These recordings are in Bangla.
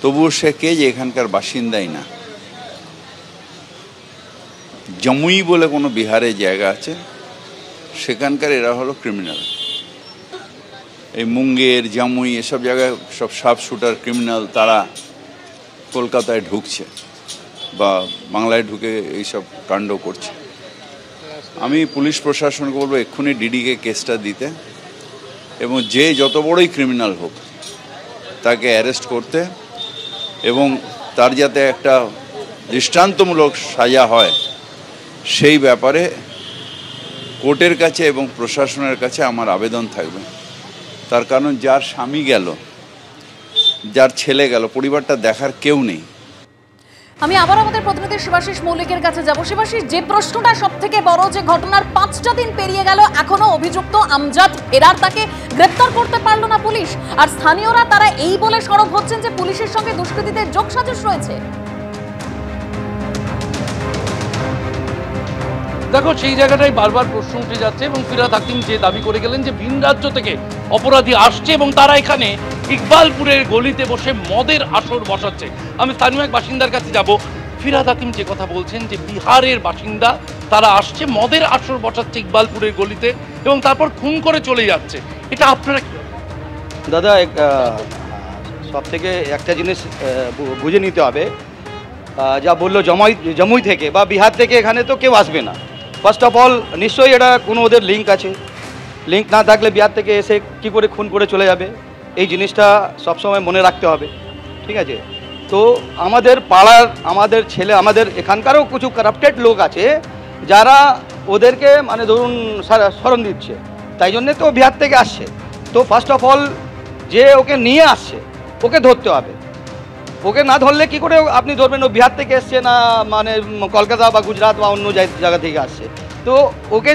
তবুও সে কে যে এখানকার বাসিন্দাই না। জামুই বলে কোনো বিহারে জায়গা আছে, সেখানকার এরা হলো ক্রিমিনাল। এই মুঙ্গের, জামুই এসব জায়গায় সব শার্প শুটার ক্রিমিনাল, তারা কলকাতায় ঢুকছে বা বাংলায় ঢুকে এইসব কাণ্ড করছে। আমি পুলিশ প্রশাসনকে বলবো এক্ষুনি ডিডিকে কেসটা দিতে, এবং যে যত বড়ই ক্রিমিনাল হোক তাকে অ্যারেস্ট করতে, এবং তার যাতে একটা দৃষ্টান্তমূলক সাজা হয় সেই ব্যাপারে কোর্টের কাছে এবং প্রশাসনের কাছে আমার আবেদন থাকবে। তার কারণ যার স্বামী গেল, যার ছেলে গেল, পরিবারটা দেখার কেউ নেই। আমি আবার আমাদের প্রতিনিধি শিবাশিস মৌলিকের কাছে যাব। শিবাশিস, যে প্রশ্নটা সব থেকে বড়, যে ঘটনার 5টা দিন পেরিয়ে গেল, এখনো অভিযুক্ত আমজাদ ফেরার, তাকে গ্রেপ্তার করতে পারলো না পুলিশ। আর স্থানীয়রা তারা এই বলে সরব হচ্ছেন যে পুলিশের সঙ্গে দুষ্কৃতীদের যোগসাজশ রয়েছে। দেখো, সেই জায়গাটাই বারবার প্রশ্ন উঠে যাচ্ছে, এবং ফিরহাদ হাকিম যে দাবি করে গেলেন যে ভিন রাজ্য থেকে অপরাধী আসছে এবং তারা এখানে ইকবালপুরের গলিতে বসে মদের আসর বসাচ্ছে। আমি স্থানীয় এক বাসিন্দার কাছে যাব। ফিরহাদ হাকিম যে কথা বলছেন যে বিহারের বাসিন্দা, তারা আসছে মদের আসর বসাচ্ছে ইকবালপুরের গলিতে এবং তারপর খুন করে চলে যাচ্ছে, এটা আপনারা কি? দাদা, সব থেকে একটা জিনিস বুঝে নিতে হবে, যা বললো জামুই থেকে বা বিহার থেকে এখানে তো কেউ আসবে না। ফার্স্ট অফ অল নিশ্চয়ই এটা কোনো ওদের লিঙ্ক আছে। লিঙ্ক না থাকলে বিহার থেকে এসে কি করে খুন করে চলে যাবে, এই জিনিসটা সবসময় মনে রাখতে হবে, ঠিক আছে? তো আমাদের পাড়ার, আমাদের ছেলে, আমাদের এখানকারও কিছু কারাপ্টেড লোক আছে যারা ওদেরকে মানে ধরুন শরণ দিচ্ছে, তাই জন্যে তো বিহার থেকে আসছে। তো ফার্স্ট অফ অল যে ওকে নিয়ে আসছে ওকে ধরতে হবে। ওকে না ধরলে কি করে আপনি ধরবেন ও বিহার থেকে এসছে না মানে কলকাতা বা গুজরাট বা অন্য জায়গা থেকে আসছে? তো ওকে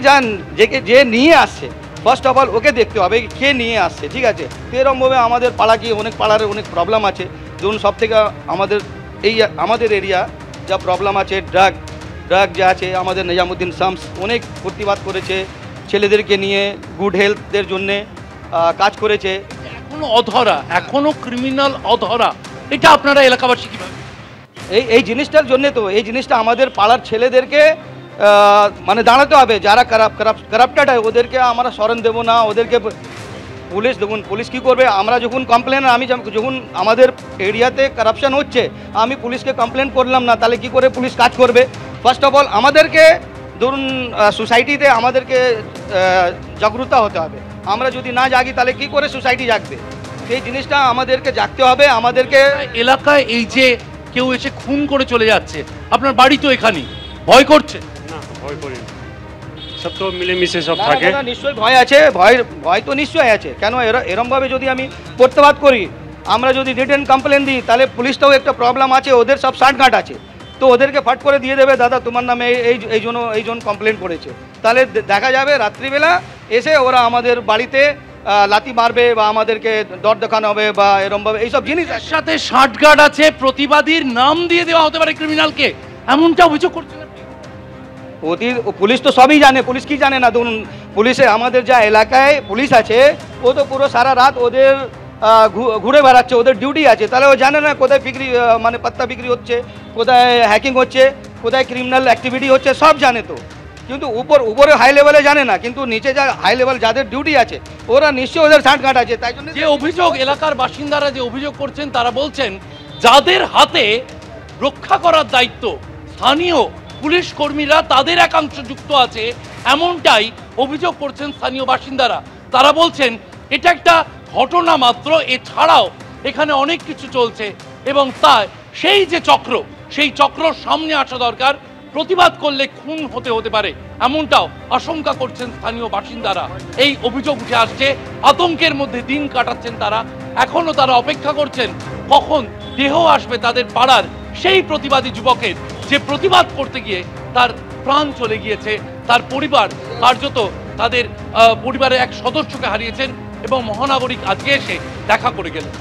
যে নিয়ে আসছে, ফার্স্ট অফ অল ওকে দেখতে হবে কে নিয়ে আসছে, ঠিক আছে? তো এরকমভাবে আমাদের পাড়া কি অনেক পাড়ার অনেক প্রবলেম আছে। ধরুন সব থেকে আমাদের এরিয়া যা প্রবলেম আছে, ড্রাগ যা আছে, আমাদের নিজামুদ্দিন শামস অনেক প্রতিবাদ করেছে, ছেলেদেরকে নিয়ে গুড হেলথের জন্যে কাজ করেছে। এখনো অধরা, এখনো ক্রিমিনাল অধরা, এটা আপনারা এলাকাবাসী কীভাবে? এই জিনিসটার জন্যে তো এই জিনিসটা আমাদের পাড়ার ছেলেদেরকে মানে দাঁড়াতে হবে। যারা কারাপ্টেড হয় ওদেরকে আমরা শরণ দেবো না। ওদেরকে পুলিশ, দেখুন পুলিশ কী করবে, আমরা যখন কমপ্লেন, আমি যখন আমাদের এরিয়াতে কারাপশান হচ্ছে আমি পুলিশকে কমপ্লেন করলাম না, তাহলে কি করে পুলিশ কাজ করবে? ফার্স্ট অফ অল আমাদেরকে ধরুন সোসাইটিতে আমাদেরকে জাগ্রত হতে হবে। আমরা যদি না জাগি তাহলে কি করে সোসাইটি জাগবে? সেই জিনিসটা আমাদেরকে জাগতে হবে। আমাদেরকে এলাকায় এই যে কেউ এসে খুন করে চলে যাচ্ছে, আপনার বাড়ি তো এখানেই, ভয় করছে না? ভয় করি না, সব তো মিলেমিশে সব থাকে। নিশ্চয়ই ভয় আছে, ভয় তো নিশ্চয়ই আছে। কেন এরমভাবে যদি আমি প্রতিবাদ করি, আমরা যদি রিটেন কমপ্লেন দিই, তাহলে পুলিশটাও একটা প্রবলেম আছে, ওদের সব শার্টঘাট আছে, তো ওদেরকে ফাট করে দিয়ে দেবে, দাদা তোমার নামে এই জন কমপ্লেন করেছে। তাহলে দেখা যাবে রাত্রিবেলা এসে ওরা আমাদের বাড়িতে লাথি মারবে বা আমাদেরকে ডর দেখানো হবে বা এরমভাবে এইসব জিনিস। সাথে শার্টগার্ড আছে, প্রতিবাদীর নাম দিয়ে দেওয়া হতে পারে ক্রিমিনালকে, এমনটা অভিযোগ করছেন। পুলিশ তো সবই জানে, পুলিশ কি জানে না? ধরুন পুলিশে আমাদের যা এলাকায় পুলিশ আছে, ও তো পুরো সারা রাত ওদের ঘুরে বেড়াচ্ছে, ওদের ডিউটি আছে। তাহলে ও জানে না কোথায় বিক্রি মানে পাত্তা বিক্রি হচ্ছে, কোথায় হ্যাকিং হচ্ছে, কোথায় ক্রিমিনাল অ্যাক্টিভিটি হচ্ছে, সব জানে। তো কিন্তু উপরে হাই লেভেলে জানে না, কিন্তু নিচে যা হাই লেভেল যাদের ডিউটি আছে ওরা নিশ্চয়ই ওদের শার্টঘাট আছে। তাই জন্য যে অভিযোগ, এলাকার বাসিন্দারা যে অভিযোগ করছেন, তারা বলছেন যাদের হাতে রক্ষা করার দায়িত্ব স্থানীয় পুলিশ কর্মীরা, তাদের একাংশ যুক্ত আছে, এমনটাই অভিযোগ করছেন স্থানীয় বাসিন্দারা। তারা বলছেন এটা একটা ঘটনা মাত্র, এছাড়াও এখানে অনেক কিছু চলছে এবং তাই সেই যে চক্র, সেই চক্রর সামনে আসা দরকার। প্রতিবাদ করলে খুন হতে পারে, এমনটাও আশঙ্কা করছেন স্থানীয় বাসিন্দারা। এই অভিযোগ উঠে আসছে, আতঙ্কের মধ্যে দিন কাটাচ্ছেন তারা। এখনো তারা অপেক্ষা করছেন কখন দেহ আসবে তাদের পাড়ার সেই প্রতিবাদী যুবকের, যে প্রতিবাদ করতে গিয়ে তার প্রাণ চলে গিয়েছে, তার পরিবার কার্যত তাদের পরিবারের এক সদস্যকে হারিয়েছেন এবং মহানাগরিক আজকে এসে দেখা করে গেলেন।